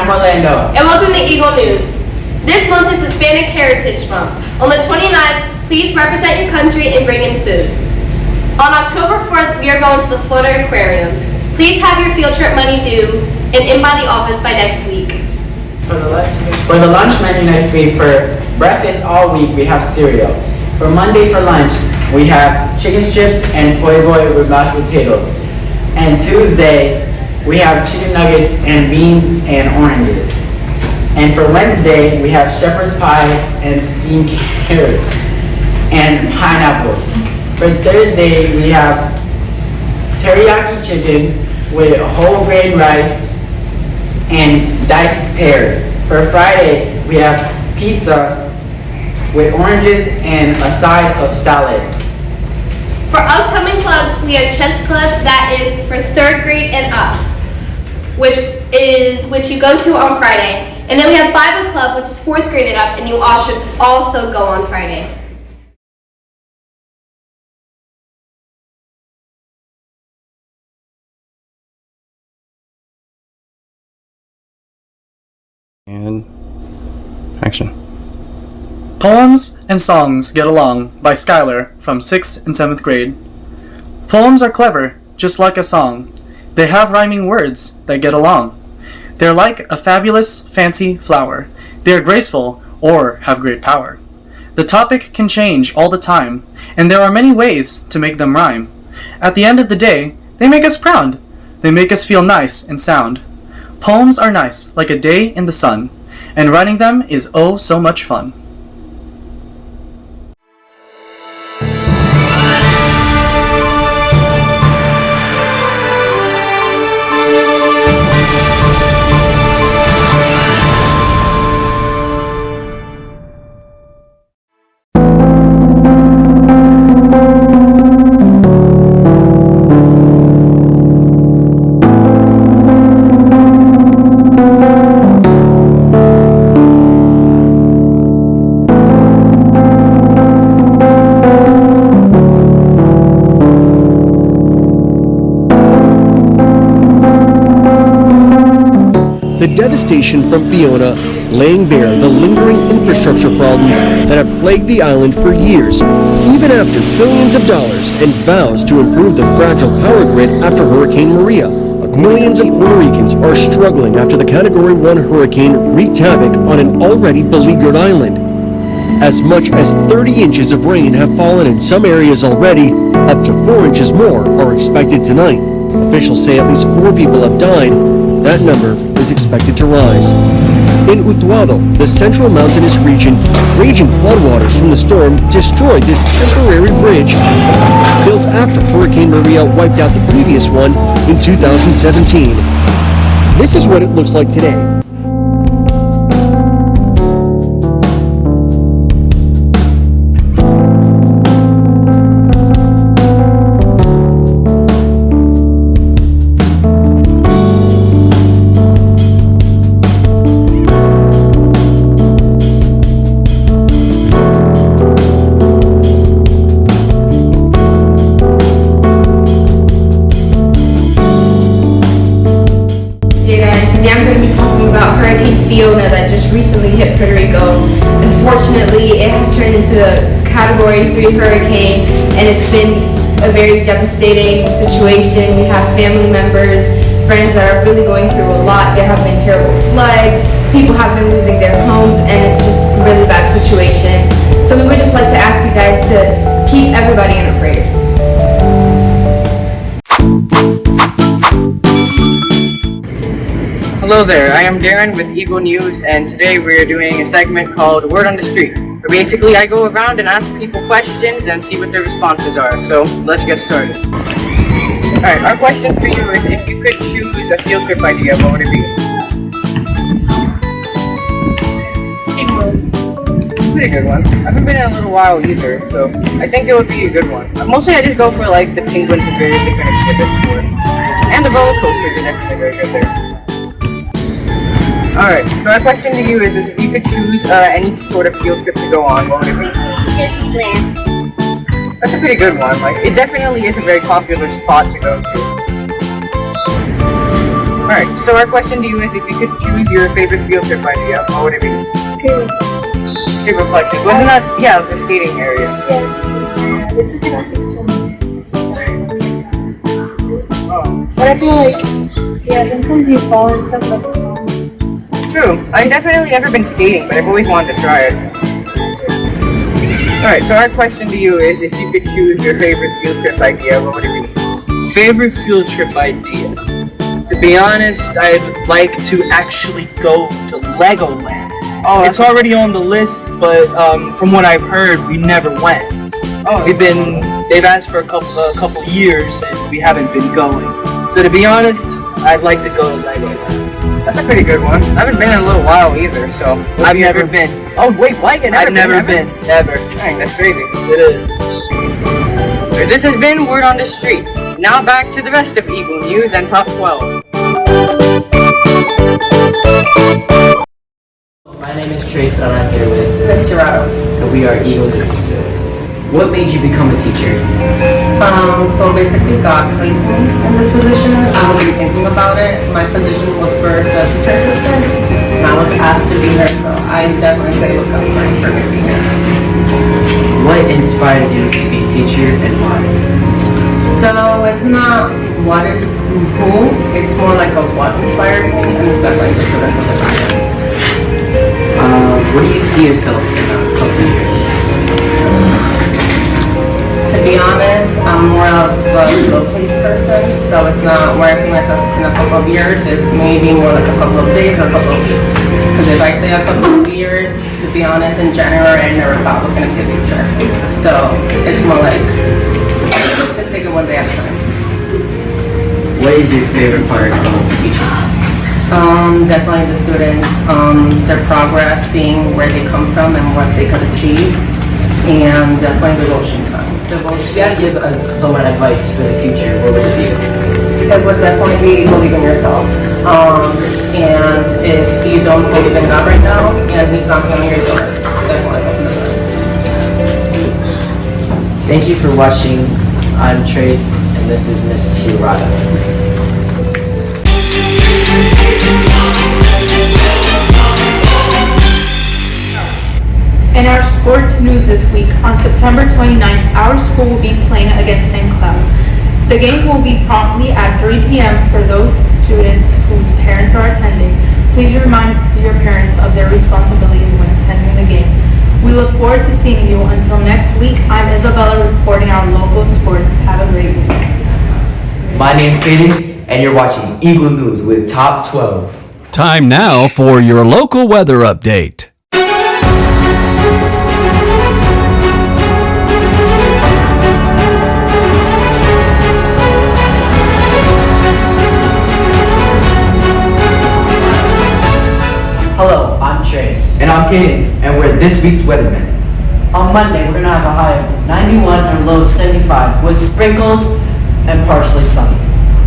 I'm Orlando. And welcome to Eagle News. This month is Hispanic Heritage Month. On the 29th, please represent your country and bring in food. On October 4th, we are going to the Florida Aquarium. Please have your field trip money due and in by the office by next week. For the lunch menu next week, for breakfast all week, we have cereal. For Monday for lunch, we have chicken strips and po' boy with mashed potatoes. And Tuesday, we have chicken nuggets and beans and oranges. And for Wednesday, we have shepherd's pie and steamed carrots and pineapples. For Thursday, we have teriyaki chicken with whole grain rice and diced pears. For Friday, we have pizza with oranges and a side of salad. For upcoming clubs, we have chess club that is for 3rd grade and up, which you go to on Friday. And then we have Bible club, which is 4th grade and up, and you all should also go on Friday. And action. Poems and Songs Get Along by Skylar from 6th and 7th grade. Poems are clever, just like a song. They have rhyming words that get along. They're like a fabulous, fancy flower. They are graceful or have great power. The topic can change all the time, and there are many ways to make them rhyme. At the end of the day, they make us proud. They make us feel nice and sound. Poems are nice, like a day in the sun, and writing them is oh so much fun. The devastation from Fiona, laying bare the lingering infrastructure problems that have plagued the island for years, even after billions of dollars and vows to improve the fragile power grid after Hurricane Maria. Millions of Puerto Ricans are struggling after the Category 1 hurricane wreaked havoc on an already beleaguered island. As much as 30 inches of rain have fallen in some areas already, up to 4 inches more are expected tonight. Officials say at least 4 people have died. That number is expected to rise. In Utuado, the central mountainous region, raging floodwaters from the storm destroyed this temporary bridge built after Hurricane Maria wiped out the previous one in 2017. This is what it looks like today. Fiona that just recently hit Puerto Rico. Unfortunately, it has turned into a Category 3 hurricane, and it's been a very devastating situation. We have family members, friends that are really going through a lot. There have been terrible floods, people have been losing their homes, and it's just a really bad situation. So we would just like to ask you guys to keep everybody in our prayers. Hello there, I am Darren with Eagle News, and today we're doing a segment called Word on the Street, where basically I go around and ask people questions and see what their responses are. So let's get started. Alright, our question for you is, if you could choose a field trip idea, what would it be? Pretty good one. I haven't been in a little while either, so I think it would be a good one. Mostly I just go for like the penguins and various different exhibits and the roller coasters are definitely very good there. Alright, so our question to you is if you could choose any sort of field trip to go on, what would it be? Disneyland. That's a pretty good one. Like, it definitely is a very popular spot to go to. Alright, so our question to you is, if you could choose your favorite field trip idea, what would it be? Street reflections. Wasn't that, yeah, it was a skating area. Yes, it's a good option. Oh, But I feel like, yeah, sometimes you fall and stuff, that's fun. true. I've definitely never been skating, but I've always wanted to try it. Alright, so our question to you is, if you could choose your favorite field trip idea, what would it be? Favorite field trip idea? To be honest, I'd like to actually go to Legoland. Oh, It's already on the list, but from what I've heard, we never went. They've asked for a couple years, and we haven't been going. So to be honest, I'd like to go to Legoland. That's a pretty good one. I haven't been in a little while either, so. I've never been. Oh, wait, what? I've never been. Never. Dang, that's crazy. It is. This has been Word on the Street. Now back to the rest of Eagle News and Top 12. My name is Trace and I'm here with Miss Tirado. and we are Eagle News. What made you become a teacher? So basically God placed me in this position. I wasn't thinking about it. My position was first as teacher assistant, and I was asked to be here, so I definitely say it was God's plan for me to be here. What inspired you to be a teacher and why? So it's not what and who, it's more like a what inspires me, and especially the students of the classroom. Where do you see yourself in a couple of years? To be honest, I'm more of a slow-paced person, so it's not where I see myself in a couple of years. It's maybe more like a couple of days or a couple of weeks. Because if I say a couple of years, to be honest, in January I never thought I was going to be a teacher. So it's more like, let's take it one day at a time. What is your favorite part of teaching? Definitely the students, their progress, seeing where they come from and what they could achieve, and definitely devotion time. If you had to give someone advice for the future, what would it be? It would definitely be believe in yourself. And if you don't believe in God right now, and He's knocking on your door, definitely open the door. Thank you for watching. I'm Trace, and this is Miss Tirado. In our sports news this week, on September 29th, our school will be playing against St. Cloud. The game will be promptly at 3 p.m. for those students whose parents are attending. Please remind your parents of their responsibilities when attending the game. We look forward to seeing you. Until next week, I'm Isabella reporting our local sports. Have a great week. My name's Peyton, and you're watching Eagle News with Top 12. Time now for your local weather update. Hello, I'm Trace. And I'm Kaden, and we're this week's weatherman. On Monday, we're going to have a high of 91 and a low of 75 with sprinkles and partially sunny.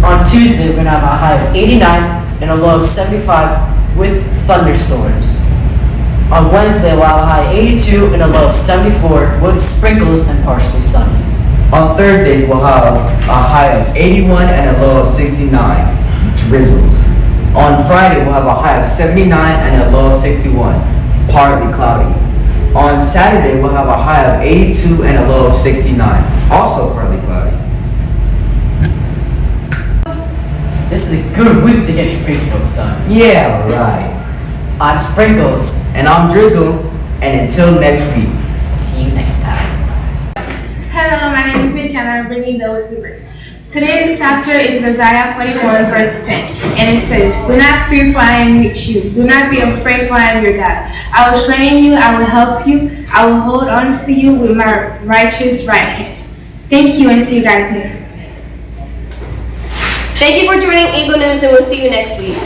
On Tuesday, we're going to have a high of 89 and a low of 75 with thunderstorms. On Wednesday, we'll have a high of 82 and a low of 74 with sprinkles and partially sunny. On Thursdays, we'll have a high of 81 and a low of 69, drizzles. On Friday, we'll have a high of 79 and a low of 61, partly cloudy. On Saturday, we'll have a high of 82 and a low of 69, also partly cloudy. This is a good week to get your Facebooks done. Yeah, right. I'm Sprinkles. And I'm Drizzle, and until next week. See you next time. Hello, my name is Mitch and I'm bringing the weekly verse. Today's chapter is Isaiah 41 verse 10, and it says, "Do not fear, for I am with you. Do not be afraid, for I am your God. I will strengthen you, I will help you, I will hold on to you with my righteous right hand." Thank you, and see you guys next week. Thank you for joining Eagle News, and we'll see you next week.